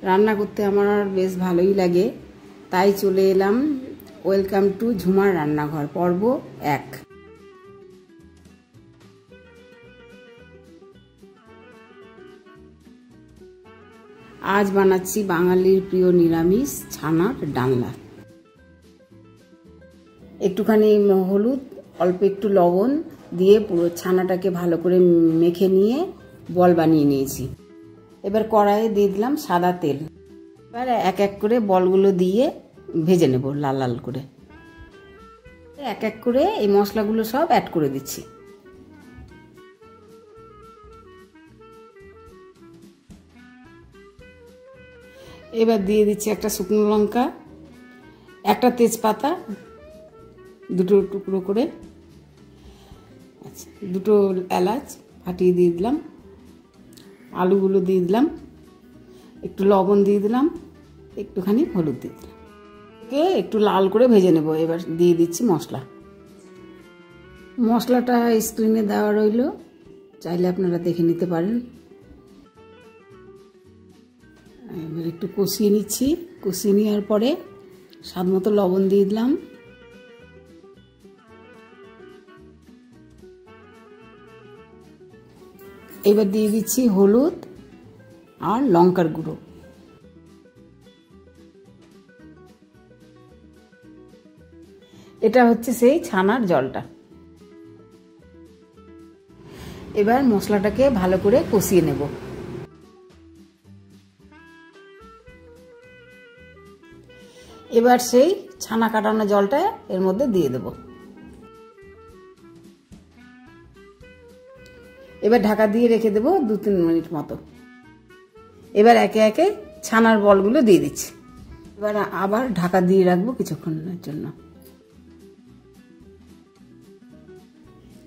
রান্না করতে আমার বেশ ভালোই লাগে, তাই চলে এলাম ওয়েলকাম টু ঝুমার রান্নাঘর পর্ব 1। আজ বানাচ্ছি বাঙালির প্রিয় নিরামিষ ছানার ডালনা। একটুখানি হলুদ, অল্প একটু লবণ দিয়ে পুরো ছানাটাকে ভালো করে মেখে নিয়ে বল বানিয়ে নিয়েছি। এবার কড়াইয়ে দিয়ে দিলাম সাদা তেল। এবার এক এক করে বলগুলো দিয়ে ভেজে নেব লাল লাল করে। এক এক করে এই মশলাগুলো সব অ্যাড করে দিচ্ছি। এবার দিয়ে দিচ্ছি একটা শুকনো লঙ্কা, একটা তেজপাতা, দুটো টুকরো করে, আচ্ছা দুটো এলাচ ফাটিয়ে দিয়ে দিলাম, আলুগুলো দিয়ে দিলাম, একটু লবণ দিয়ে দিলাম, একটুখানি হলুদ দিয়ে দিলাম। ওকে একটু লাল করে ভেজে নেব। এবার দিয়ে দিচ্ছি মশলা। মশলাটা স্ক্রিনে দেওয়া রইল, চাইলে আপনারা দেখে নিতে পারেন। এবার একটু কষিয়ে নিচ্ছি। কষিয়ে নেওয়ার পরে স্বাদ মতো লবণ দিয়ে দিলাম, এবার দিয়ে দিচ্ছি হলুদ আর লঙ্কার গুঁড়ো। এটা হচ্ছে সেই ছানার জলটা। এবার মশলাটাকে ভালো করে কষিয়ে নেব। এবার সেই ছানা কাটানো জলটা এর মধ্যে দিয়ে দেব। এবার ঢাকা দিয়ে রেখে দেব 2-3 মিনিট মতো। এবার একে একে ছানার বলগুলো দিয়ে দিচ্ছি। এবার আবার ঢাকা দিয়ে রাখবো কিছুক্ষণের জন্য।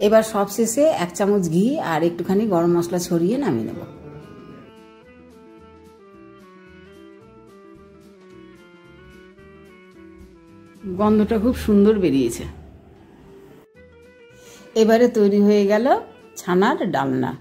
এবার সবশেষে 1 চামচ ঘি আর একটুখানি গরম মশলা ছড়িয়ে নামিয়ে নেব। গন্ধটা খুব সুন্দর বেরিয়েছে। এবারে তৈরি হয়ে গেল ছানার ডালনা।